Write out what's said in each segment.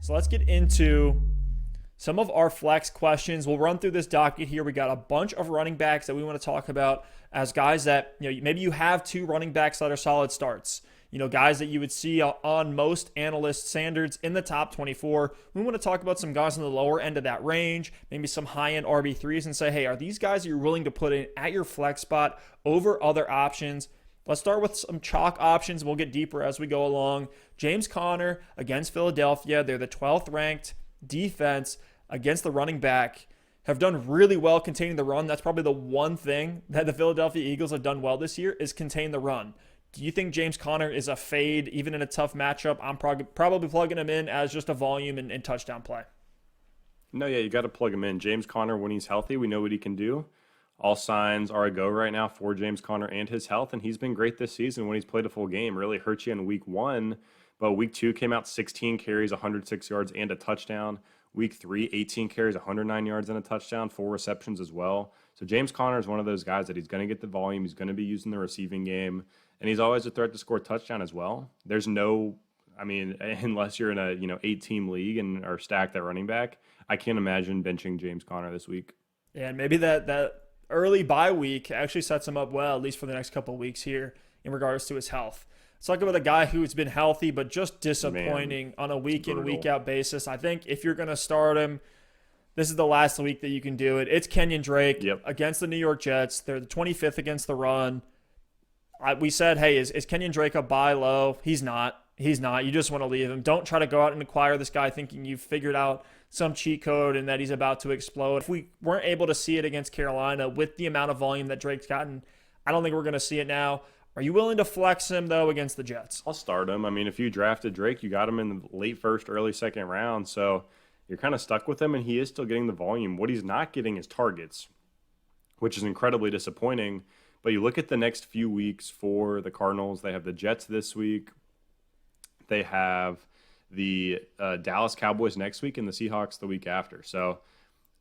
So let's get into some of our flex questions. We'll run through this docket here. We got a bunch of running backs that we want to talk about as guys that, maybe you have two running backs that are solid starts. Guys that you would see on most analyst standards in the top 24. We want to talk about some guys on the lower end of that range, maybe some high-end RB3s, and say, hey, are these guys that you're willing to put in at your flex spot over other options? Let's start with some chalk options. We'll get deeper as we go along. James Conner against Philadelphia. They're the 12th ranked defense against the running back. Have done really well containing the run. That's probably the one thing that the Philadelphia Eagles have done well this year is contain the run. Do you think James Conner is a fade even in a tough matchup? I'm probably plugging him in as just a volume and touchdown play. No, yeah, you got to plug him in. James Conner, when he's healthy, we know what he can do. All signs are a go right now for James Conner and his health, and he's been great this season when he's played a full game. Really hurt you in week 1, but week 2 came out 16 carries, 106 yards, and a touchdown. Week 3, 18 carries, 109 yards, and a touchdown, 4 receptions as well. So James Conner is one of those guys that he's going to get the volume. He's going to be using the receiving game, and he's always a threat to score a touchdown as well. There's no, unless you're in a 8-team league and are stacked at running back, I can't imagine benching James Conner this week. Yeah, and maybe that early bye week actually sets him up well, at least for the next couple of weeks here in regards to his health. Let's talk about a guy who's been healthy but just disappointing on a week-in, week-out basis. I think if you're going to start him, this is the last week that you can do it. It's Kenyan Drake against the New York Jets. They're the 25th against the run. We said, hey, is Kenyan Drake a buy low? He's not. He's not. You just want to leave him. Don't try to go out and acquire this guy thinking you've figured out some cheat code and that he's about to explode. If we weren't able to see it against Carolina with the amount of volume that Drake's gotten, I don't think we're going to see it now. Are you willing to flex him, though, against the Jets? I'll start him. If you drafted Drake, you got him in the late first, early second round, so you're kind of stuck with him, and he is still getting the volume. What he's not getting is targets, which is incredibly disappointing. But you look at the next few weeks for the Cardinals. They have the Jets this week. They have the Dallas Cowboys next week and the Seahawks the week after. So,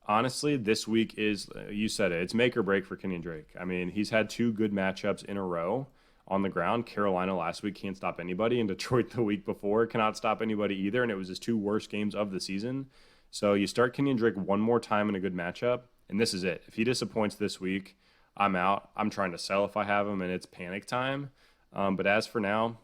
honestly, this week is, you said it, it's make or break for Kenyan Drake. He's had 2 good matchups in a row on the ground. Carolina last week can't stop anybody, and Detroit the week before cannot stop anybody either, and it was his 2 worst games of the season. So you start Kenyan Drake one more time in a good matchup, and this is it. If he disappoints this week, I'm out. I'm trying to sell if I have him, and it's panic time. But as for now,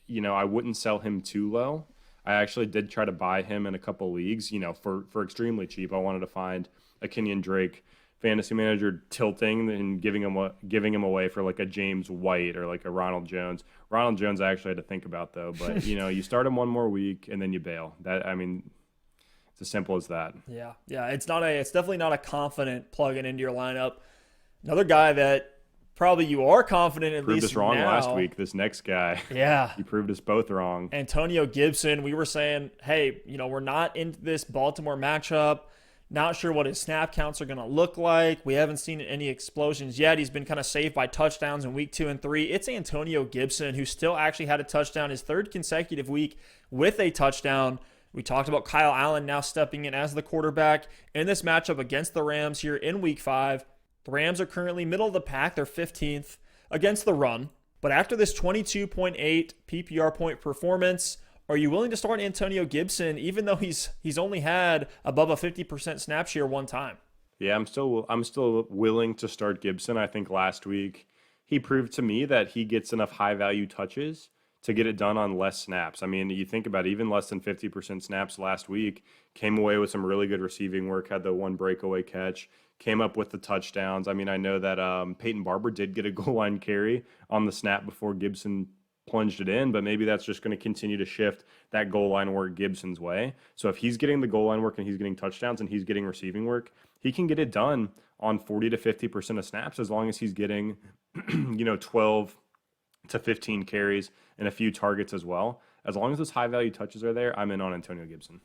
I wouldn't sell him too low. I actually did try to buy him in a couple leagues, for extremely cheap. I wanted to find a Kenyan Drake fantasy manager tilting and giving him away for like a James White or like a Ronald Jones. Ronald Jones I actually had to think about though, but you start him one more week and then you bail. It's as simple as that. Yeah. It's definitely not a confident plug-in into your lineup. Another guy that probably you are confident at proved least us wrong now. Last week. This next guy, he proved us both wrong. Antonio Gibson. We were saying, hey, we're not into this Baltimore matchup. Not sure what his snap counts are going to look like. We haven't seen any explosions yet. He's been kind of saved by touchdowns in week 2 and 3. It's Antonio Gibson, who still actually had a touchdown his 3rd consecutive week with a touchdown. We talked about Kyle Allen now stepping in as the quarterback in this matchup against the Rams here in week 5. The Rams are currently middle of the pack. They're 15th against the run. But after this 22.8 PPR point performance, are you willing to start Antonio Gibson even though he's only had above a 50% snap share one time? Yeah, I'm still willing to start Gibson. I think last week he proved to me that he gets enough high-value touches to get it done on less snaps. You think about it, even less than 50% snaps last week, came away with some really good receiving work, had the one breakaway catch, came up with the touchdowns. I know that Peyton Barber did get a goal line carry on the snap before Gibson plunged it in, but maybe that's just going to continue to shift that goal line work Gibson's way. So if he's getting the goal line work and he's getting touchdowns and he's getting receiving work, he can get it done on 40 to 50% of snaps as long as he's getting 12 to 15 carries and a few targets as well. As long as those high-value touches are there, I'm in on Antonio Gibson.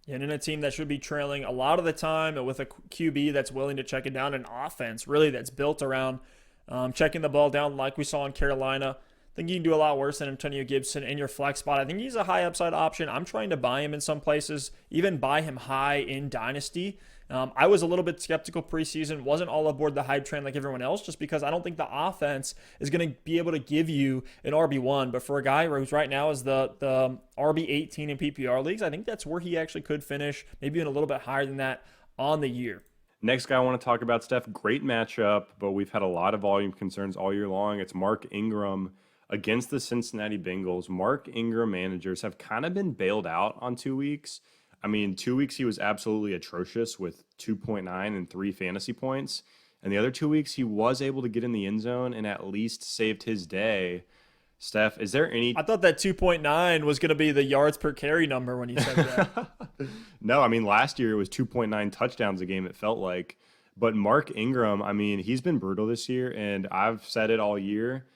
And in a team that should be trailing a lot of the time, and with a QB that's willing to check it down, an offense really that's built around checking the ball down like we saw in Carolina, think you can do a lot worse than Antonio Gibson in your flex spot. I think he's a high upside option. I'm trying to buy him in some places, even buy him high in Dynasty. I was a little bit skeptical preseason, wasn't all aboard the hype train like everyone else, just because I don't think the offense is going to be able to give you an RB1. But for a guy who's right now is the RB18 in PPR leagues, I think that's where he actually could finish, maybe even a little bit higher than that on the year. Next guy I want to talk about, Steph, great matchup, but we've had a lot of volume concerns all year long. It's Mark Ingram against the Cincinnati Bengals. Mark Ingram managers have kind of been bailed out on 2 weeks. I mean, 2 weeks he was absolutely atrocious with 2.9 and 3 fantasy points. And the other 2 weeks he was able to get in the end zone and at least saved his day. Steph, is there any... I thought that 2.9 was going to be the yards per carry number when you said that. No, I mean, last year it was 2.9 touchdowns a game, it felt like. But Mark Ingram, I mean, he's been brutal this year, and I've said it all year.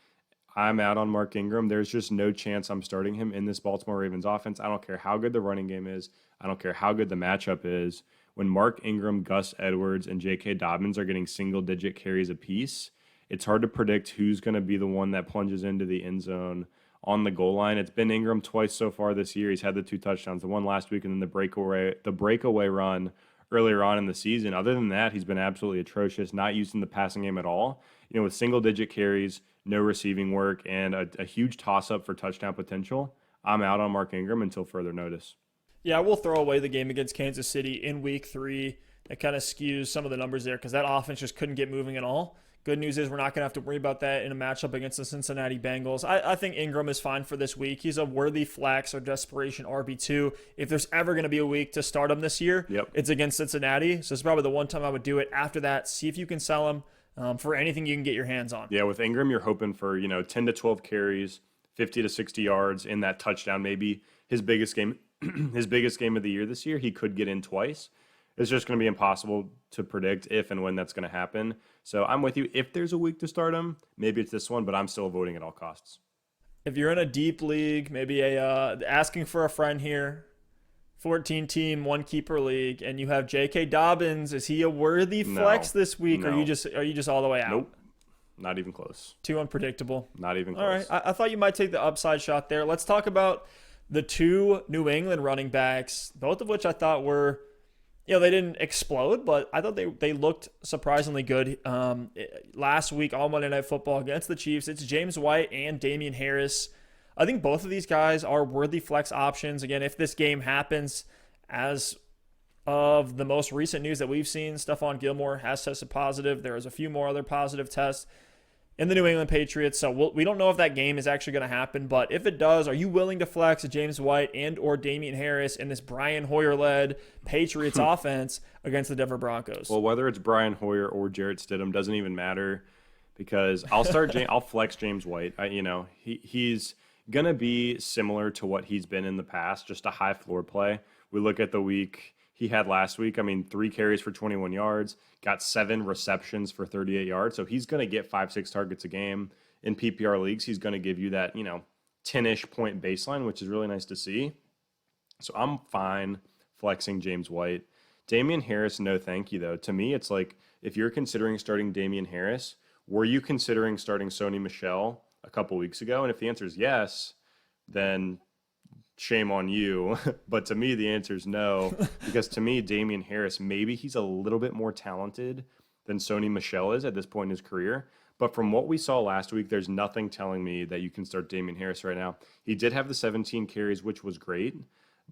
I'm out on Mark Ingram. There's just no chance I'm starting him in this Baltimore Ravens offense. I don't care how good the running game is. I don't care how good the matchup is. When Mark Ingram, Gus Edwards, and J.K. Dobbins are getting single-digit carries apiece, it's hard to predict who's going to be the one that plunges into the end zone on the goal line. It's been Ingram twice so far this year. He's had the 2 touchdowns, the one last week and then the breakaway run earlier on in the season. Other than that, he's been absolutely atrocious, not used in the passing game at all. You know, with single-digit carries, no receiving work, and a huge toss-up for touchdown potential, I'm out on Mark Ingram until further notice. Yeah, we'll throw away the game against Kansas City in week 3. That kind of skews some of the numbers there because that offense just couldn't get moving at all. Good news is we're not going to have to worry about that in a matchup against the Cincinnati Bengals. I think Ingram is fine for this week. He's a worthy flex or desperation RB2. If there's ever going to be a week to start him this year, It's against Cincinnati. So it's probably the one time I would do it. After that, see if you can sell him for anything you can get your hands on. Yeah, with Ingram, you're hoping for 10 to 12 carries, 50 to 60 yards in that touchdown. Maybe his biggest game, his biggest game of the year this year. He could get in twice. It's just going to be impossible to predict if and when that's going to happen. So I'm with you. If there's a week to start him, maybe it's this one, but I'm still avoiding at all costs. If you're in a deep league, maybe asking for a friend here, 14-team, 1-keeper league, and you have J.K. Dobbins, is he a worthy flex this week? No. Or are you just all the way out? Nope. Not even close. Too unpredictable. Not even close. All right. I thought you might take the upside shot there. Let's talk about the 2 New England running backs, both of which I thought were, they didn't explode, but I thought they looked surprisingly good last week on Monday Night Football against the Chiefs. It's James White and Damien Harris. I think both of these guys are worthy flex options. Again, if this game happens, as of the most recent news that we've seen, Stephon Gilmore has tested positive. There is a few more other positive tests in the New England Patriots. So we don't know if that game is actually going to happen, but if it does, are you willing to flex James White and or Damien Harris in this Brian Hoyer-led Patriots offense against the Denver Broncos? Well, whether it's Brian Hoyer or Jarrett Stidham doesn't even matter because I'll flex James White. He's going to be similar to what he's been in the past, just a high floor play. We look at the week he had last week. 3 carries for 21 yards, got 7 receptions for 38 yards. So he's going to get 5-6 targets a game. In PPR leagues, he's going to give you that, 10-ish point baseline, which is really nice to see. So I'm fine flexing James White. Damian Harris, no thank you, though. To me, it's like if you're considering starting Damian Harris, were you considering starting Sony Michel a couple weeks ago? And if the answer is yes, then shame on you. But to me, the answer is no, because to me, Damien Harris, maybe he's a little bit more talented than Sony Michel is at this point in his career. But from what we saw last week, there's nothing telling me that you can start Damien Harris right now. He did have the 17 carries, which was great,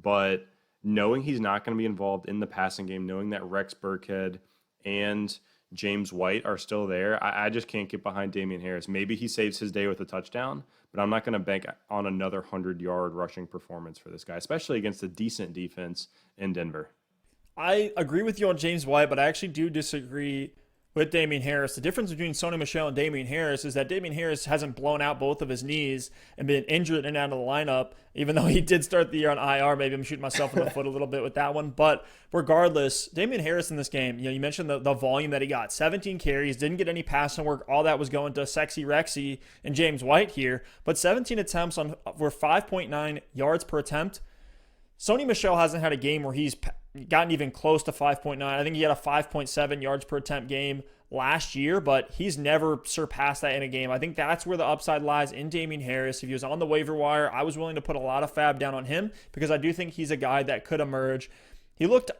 but knowing he's not going to be involved in the passing game, knowing that Rex Burkhead and James White are still there, I just can't get behind Damien Harris. Maybe he saves his day with a touchdown, but I'm not going to bank on another 100-yard rushing performance for this guy, especially against a decent defense in Denver. I agree with you on James White, but I actually do disagree with Damien Harris. The difference between Sony Michel and Damien Harris is that Damien Harris hasn't blown out both of his knees and been injured in and out of the lineup, even though he did start the year on IR. Maybe I'm shooting myself in the foot a little bit with that one. But regardless, Damien Harris in this game, you mentioned the volume that he got. 17 carries, didn't get any passing work. All that was going to Sexy Rexy and James White here. But 17 attempts were 5.9 yards per attempt. Sony Michel hasn't had a game where he's gotten even close to 5.9. I think he had a 5.7 yards per attempt game last year, but he's never surpassed that in a game. I think that's where the upside lies in Damien Harris. If he was on the waiver wire, I was willing to put a lot of fab down on him because I do think he's a guy that could emerge.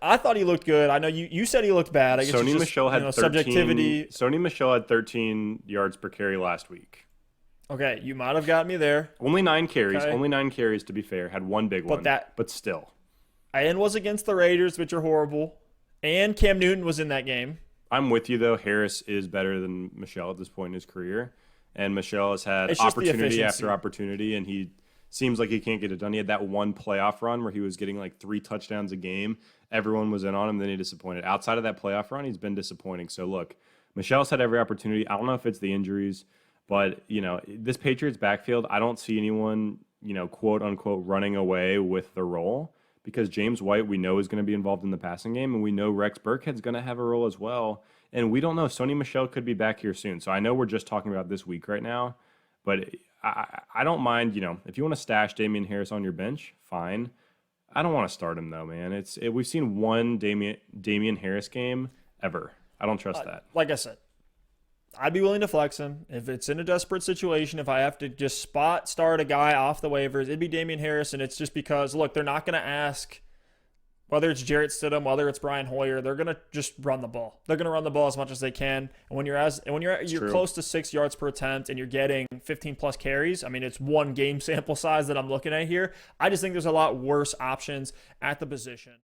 I thought he looked good. I know you said he looked bad. I guess Sony Michel had 13, subjectivity. Sony Michel had 13 yards per carry last week. Okay, you might have got me there. Only 9 carries. Okay. Only 9 carries, to be fair. Had one big one. But still. And was against the Raiders, which are horrible. And Cam Newton was in that game. I'm with you, though. Harris is better than Michel at this point in his career. And Michel has had It's just the opportunity efficiency. after opportunity, and he seems like he can't get it done. He had that one playoff run where he was getting like 3 touchdowns a game. Everyone was in on him, then he disappointed. Outside of that playoff run, he's been disappointing. So, look, Michel's had every opportunity. I don't know if it's the injuries, but, this Patriots backfield, I don't see anyone, quote unquote, running away with the role because James White, we know, is going to be involved in the passing game, and we know Rex Burkhead's going to have a role as well. And we don't know. Sony Michel could be back here soon. So I know we're just talking about this week right now, but I don't mind, if you want to stash Damien Harris on your bench, fine. I don't want to start him, though, man. We've seen one Damien Harris game ever. I don't trust that. Like I said, I'd be willing to flex him. If it's in a desperate situation, if I have to just spot start a guy off the waivers, it'd be Damien Harris, and it's just because, look, they're not going to ask whether it's Jarrett Stidham, whether it's Brian Hoyer, they're going to just run the ball. They're going to run the ball as much as they can. And when you're close to 6 yards per attempt and you're getting 15 plus carries, I mean, it's one game sample size that I'm looking at here. I just think there's a lot worse options at the position.